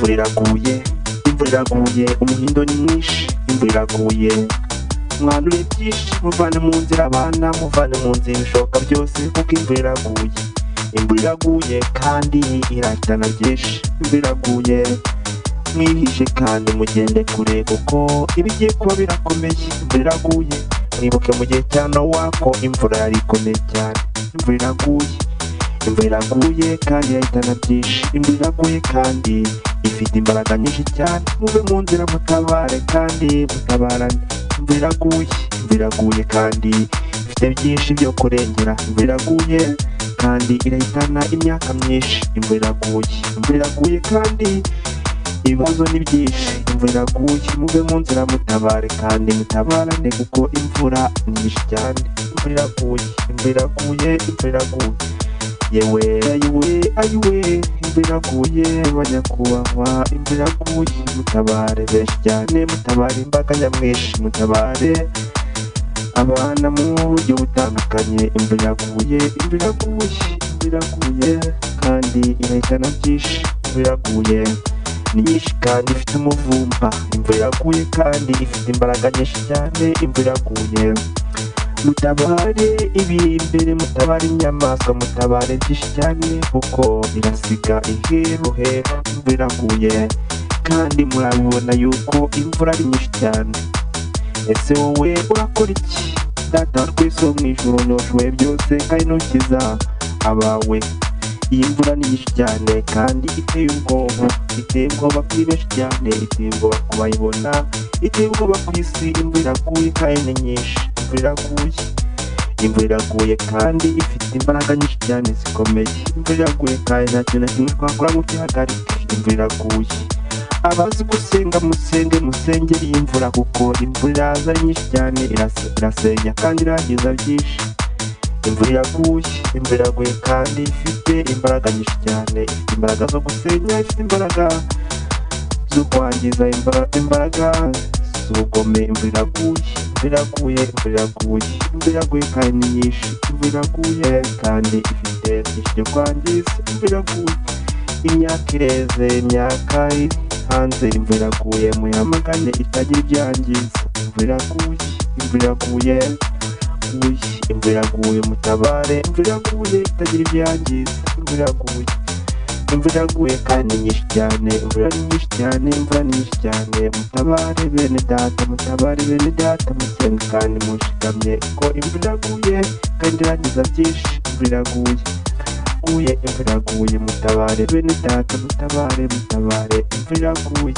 imvura iraguye, imvura iraguye, umuhindo ni mwinshi, imvura iraguye, mwanure byinshi, muvane mu nzira abana, muvane mu nzira ibishoboka byose, kuko imvura iraguye, imvura iraguye kandi irahitana byinshi, imvura iraguye, mwihishe kandi mugende kure kuko ibigiye kuba birakomeye, imvura iraguye, mwibuke mu gihe cya Nowa ko imvura yari ikomeye cyane, imvura iraguye, imvura iraguye kandi irahitana byinshi, imvura iraguye kandi ifite imbaraga nyinshi cyane, muve mu nzira mutabare kandi mutabarane, imvura iraguye, imvura iraguye kandi ifite byinshi byo kurengera, imvura iraguye kandi irahitana imyaka myinshi, imvura iraguye, imvura iraguye kandi ibibazo ni byinshi, imvura iraguye, muve mu nzira mutabare kandi mutabarane kuko imvura ni nyinshi cyane, imvura iraguye, imvura iraguye, imvura iraguye, yewe ayiwe ayiwe, imvura iraguye banyakubahwa, imvura iraguye, mutabare benshi cyane, mutabare imbaga nyamwinshi, mutabare abana mu buryo butandukanye, imvura iraguye, imvura iraguye, imvura iraguye kandi irahitana byinshi, imvura iraguye ni nyinshi kandi ifite umuvumba, imvura iraguye kandi ifite imbaraga nyinshi cyane, imvura iraguye, mutabare ibiri imbere, mutabare inyamaswa, mutabare byinshi cyane kuko irasiga iheruheru, imvura iraguye kandi murabibona yuko imvura ari nyinshi cyane. Ese wowe urakora iki? Data wa twese wo mu ijuru ntushoboye byose kandi ntukiza abawe, iyi mvura ni nyinshi cyane kandi iteye ubwoba, iteye ubwoba kuri benshi cyane, iteye ubwoba ku bayibona, iteye ubwoba ku isi, imvura iraguye kandi ni nyinshi, imvura iraguye, imvura iraguye kandi ifite imbaraga nyinshi cyane zikomeye, imvura iraguye kandi nta kintu na kimwe twakora ngo tuyihagarike, imvura iraguye, abazi gusenga musenge, musengere iyi mvura kuko imvura iraza ari nyinshi cyane, irasenya kandi irangiza byinshi, imvura iraguye, imvura iraguye kandi ifite imbaraga nyinshi cyane, ifite imbaraga zo gusenya, ifite imbaraga zo kwangiza, imbaraga z'ubugome, imvura iraguye, imvura iraguye, imvura iraguye, imvura iraguye kandi ni nyinshi, imvura iraguye kandi ifite byinshi byo kwangiza, imvura iraguye, imyaka ireze, imyaka iri hanze, imvura iraguye, muhamagane itagira ibyangiza, imvura iraguye, imvura iraguye, imvura iraguye, mutabare, imvura iraguye itagira ibyangiza, imvura iraguye, imvura iraguye kandi ni nyinshi cyane, imvura ni nyinshi cyane, imvura ni nyinshi cyane, mutabare bene data, mutabare bene data, musenge kandi mushikamye ko imvura iraguye kandi irangiza byinshi, imvura iraguye, imvura iraguye, mutabare bene data, mutabare, mutabare, imvura iraguye.